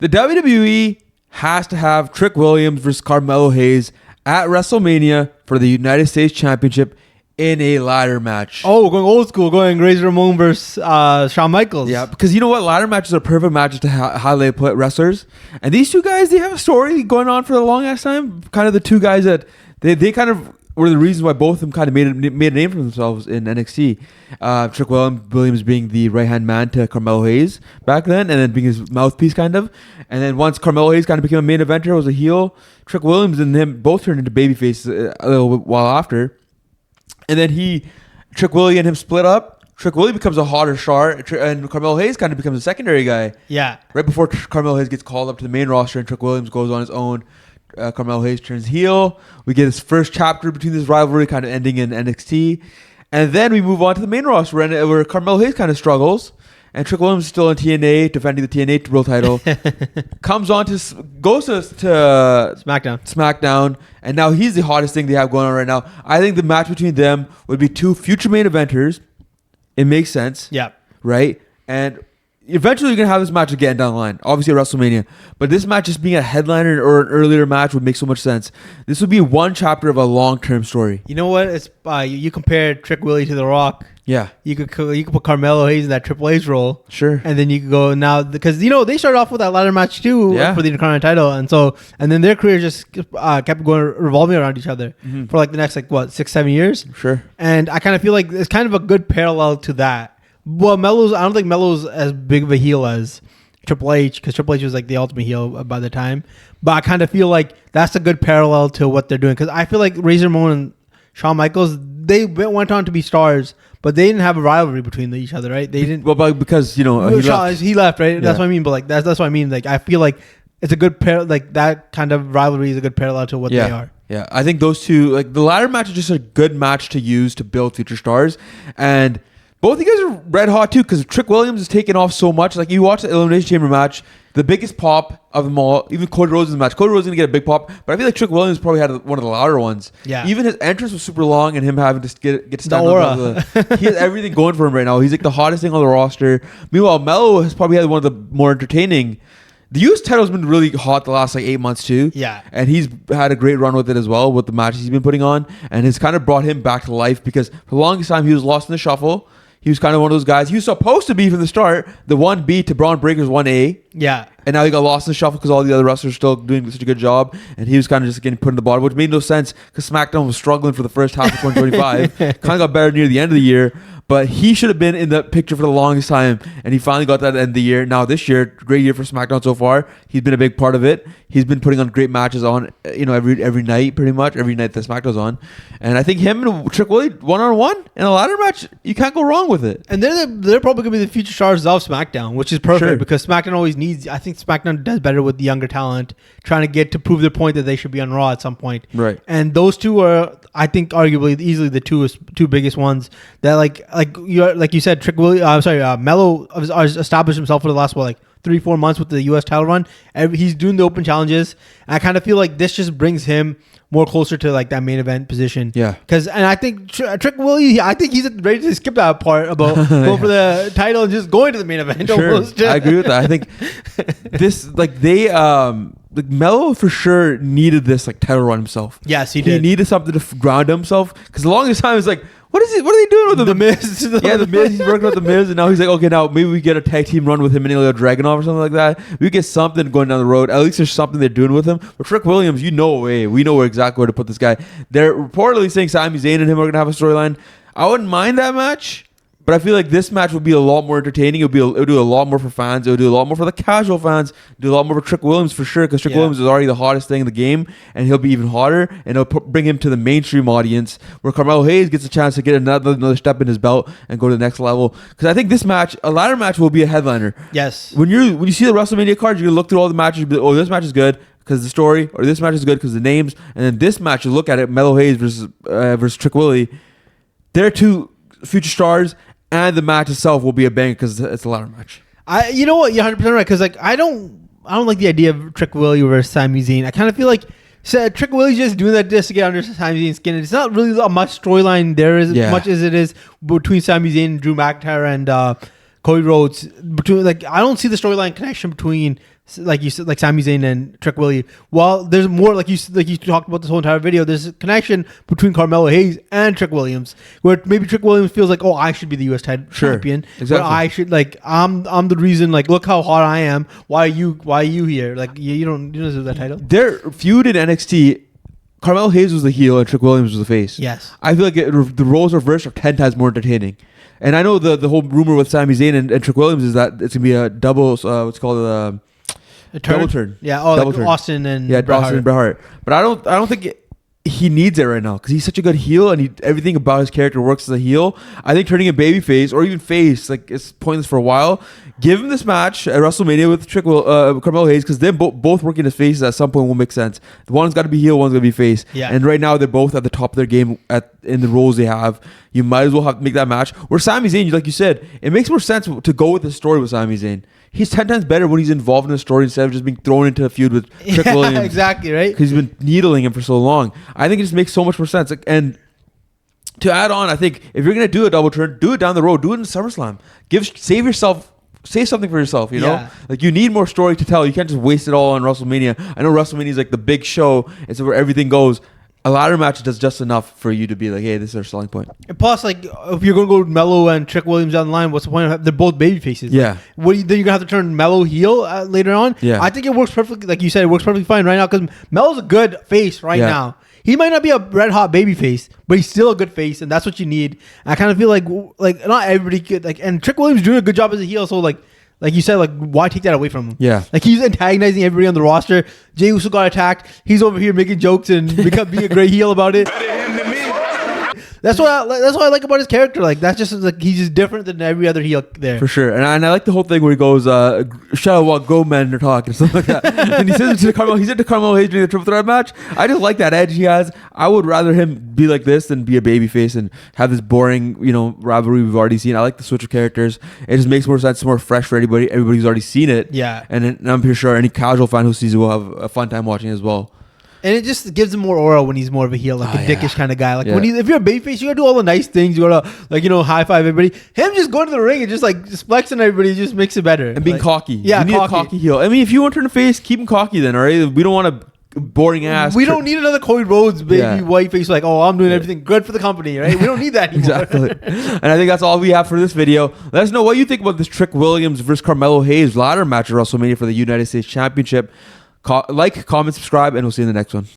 The WWE has to have Trick Williams versus Carmelo Hayes at WrestleMania for the United States Championship in a ladder match. Oh, we're going old school, going Razor Ramon versus Shawn Michaels. Yeah, because you know what? Ladder matches are perfect matches to how they put wrestlers. And these two guys, they have a story going on for a long ass time. Kind of the two guys that they kind of were the reasons why both of them kind of made a name for themselves in NXT. Trick Williams being the right-hand man to Carmelo Hayes back then, and then being his mouthpiece kind of. And then once Carmelo Hayes kind of became a main eventer, was a heel, Trick Williams and him both turned into babyface a little while after. And then Trick Willie and him split up. Trick Willie becomes a hotter star, and Carmelo Hayes kind of becomes a secondary guy. Yeah. Right before Carmelo Hayes gets called up to the main roster and Trick Williams goes on his own, Carmelo Hayes turns heel. We get his first chapter between this rivalry kind of ending in NXT. And then we move on to the main roster where Carmelo Hayes kind of struggles. And Trick Williams is still in TNA, defending the TNA World title. Goes to SmackDown. And now he's the hottest thing they have going on right now. I think the match between them would be two future main eventers. It makes sense. Yeah. Right? And eventually you're going to have this match again down the line. Obviously at WrestleMania. But this match just being a headliner or an earlier match would make so much sense. This would be one chapter of a long-term story. You know what? It's you compare Trick Willie to The Rock. Yeah. You could put Carmelo Hayes in that Triple H role. Sure. And then you could go now, because they started off with that ladder match too for the Intercontinental title. And then their career just kept going revolving around each other for like the next 6-7 years. Sure. And I kind of feel like it's kind of a good parallel to that. Well, I don't think Melo's as big of a heel as Triple H, because Triple H was like the ultimate heel by the time. But I kind of feel like that's a good parallel to what they're doing, because I feel like Razor Ramon and Shawn Michaels, they went on to be stars, but they didn't have a rivalry between each other, right? They didn't. Well, because he left, right? Yeah. That's what I mean. But that's what I mean. Like, I feel like it's a good that kind of rivalry is a good parallel to what they are. Yeah, I think those two, the ladder match is just a good match to use to build future stars, and both of you guys are red hot too, because Trick Williams is taking off so much. Like, you watch the Elimination Chamber match, the biggest pop of them all, even Cody Rhodes' match. Cody Rhodes is going to get a big pop, but I feel like Trick Williams probably had one of the louder ones. Yeah. Even his entrance was super long, and him having to get to stand up. He has everything going for him right now. He's like the hottest thing on the roster. Meanwhile, Melo has probably had one of the more entertaining. The US title's been really hot the last 8 months too. Yeah. And he's had a great run with it as well, with the matches he's been putting on. And it's kind of brought him back to life, because for the longest time he was lost in the shuffle. He was kind of one of those guys. He was supposed to be from the start the 1B to Braun Breaker's 1A. Yeah. And now he got lost in the shuffle because all the other wrestlers are still doing such a good job. And he was kind of just getting put in the bottom, which made no sense because SmackDown was struggling for the first half of 2025. Kind of got better near the end of the year. But he should have been in the picture for the longest time. And he finally got that at the end of the year. Now this year, great year for SmackDown so far. He's been a big part of it. He's been putting on great matches on, every night, pretty much. Every night that SmackDown's on. And I think him and Trick Willie, one-on-one in a ladder match, you can't go wrong with it. And they're probably going to be the future stars of SmackDown, which is perfect because SmackDown always needs... I think SmackDown does better with the younger talent, trying to get to prove their point that they should be on Raw at some point. Right. And those two are, I think, arguably easily the two biggest ones that like you said, Trick Willie. Melo has established himself for the last 3-4 months with the U.S. title run. He's doing the open challenges. And I kind of feel like this just brings him more closer to that main event position. Yeah. And I think Trick Willie, I think he's ready to skip that part about going for the title and just going to the main event. Sure. Almost. I agree with that. I think this, Melo for sure needed this title run himself. Yes, he did. He needed something to ground himself, because the longest time it's what are they doing with him? The Miz. The Miz. He's working with the Miz, and now he's okay, now maybe we get a tag team run with him and Ilya Dragunov or something like that. We get something going down the road. At least there's something they're doing with him. But Trick Williams, we know exactly where to put this guy. They're reportedly saying Sami Zayn and him are going to have a storyline. I wouldn't mind that match. But I feel like this match would be a lot more entertaining. It would do a lot more for fans. It would do a lot more for the casual fans. Do a lot more for Trick Williams for sure, because Trick Williams is already the hottest thing in the game, and he'll be even hotter, and it'll bring him to the mainstream audience, where Carmelo Hayes gets a chance to get another step in his belt and go to the next level. Because I think this match, a ladder match, will be a headliner. Yes. When you see the WrestleMania cards, you're gonna look through all the matches. Be like, oh, this match is good because the story, or this match is good because the names, and then this match, you look at it, Melo Hayes versus Trick Willie. They're two future stars. And the match itself will be a bang because it's a ladder match. You know what? You're 100% right. Because I don't like the idea of Trick Willie versus Sami Zayn. I kind of feel like Trick Willie's just doing that just to get under Sami Zayn's skin. It's not really much storyline there as much as it is between Sami Zayn, Drew McIntyre, and Cody Rhodes. I don't see the storyline connection between like you said, like Sami Zayn and Trick Williams. Well, there's more like you talked about this whole entire video. There's a connection between Carmelo Hayes and Trick Williams, where maybe Trick Williams feels like, oh, I should be the U.S. champion. Exactly. But I should I'm the reason. Like, look how hot I am. Why are you here? Like, you don't deserve that title. Their feud in NXT. Carmelo Hayes was the heel and Trick Williams was the face. Yes. I feel like the roles reversed are 10 times more entertaining. And I know the whole rumor with Sami Zayn and Trick Williams is that it's going to be a double, what's called a double turn. Yeah, double like turn. Austin and Bret Hart. But I don't think he needs it right now because he's such a good heel and everything about his character works as a heel. I think turning a baby face or even face, like, it's pointless for a while. Give him this match at WrestleMania with Carmelo Hayes because them both working as faces at some point will make sense. One's got to be heel, one's got to be face. Yeah. And right now they're both at the top of their game in the roles they have. You might as well make that match. Where Sami Zayn, like you said, it makes more sense to go with the story with Sami Zayn. He's 10 times better when he's involved in the story instead of just being thrown into a feud with Trick Williams. Exactly, right? Because he's been needling him for so long. I think it just makes so much more sense. And to add on, I think if you're going to do a double turn, do it down the road. Do it in SummerSlam. Say something for yourself, you know? Yeah. Like, you need more story to tell. You can't just waste it all on WrestleMania. I know WrestleMania is like the big show. It's where everything goes. A ladder match does just enough for you to be like, hey, this is our selling point. And plus, like, if you're going to go Melo and Trick Williams down the line, what's the point of they're both baby faces? Yeah. Then you're going to have to turn Melo heel later on? Yeah. I think it works perfectly. Like you said, it works perfectly fine right now because Melo's a good face right now. He might not be a red hot baby face, but he's still a good face, and that's what you need. I kind of feel like not everybody could, like, and Trick Williams is doing a good job as a heel, so like you said, like, why take that away from him? Yeah. Like, he's antagonizing everybody on the roster. Jey Uso got attacked. He's over here making jokes and being a great heel about it. That's what I like about his character. Like, that's just like he's just different than every other heel there. For sure. And I like the whole thing where he goes, shut up while go men are talking, or something like that. And he says it to Carmelo Hayes during the triple threat match. I just like that edge he has. I would rather him be like this than be a babyface and have this boring, rivalry we've already seen. I like the switch of characters. It just makes more sense. It's more fresh for everybody who's already seen it. Yeah. And I'm pretty sure any casual fan who sees it will have a fun time watching it as well. And it just gives him more aura when he's more of a heel, like a dickish kind of guy. Like if you're a babyface, you gotta do all the nice things. You gotta high five everybody. Him just going to the ring and just flexing everybody just makes it better. And being cocky. Yeah, you need a cocky heel. I mean, if you want to turn a face, keep him cocky then, all right? We don't want a boring ass. We don't need another Cody Rhodes baby white face like, oh, I'm doing everything good for the company, right? We don't need that anymore. Exactly. And I think that's all we have for this video. Let us know what you think about this Trick Williams versus Carmelo Hayes ladder match at WrestleMania for the United States Championship. Like, comment, subscribe, and we'll see you in the next one.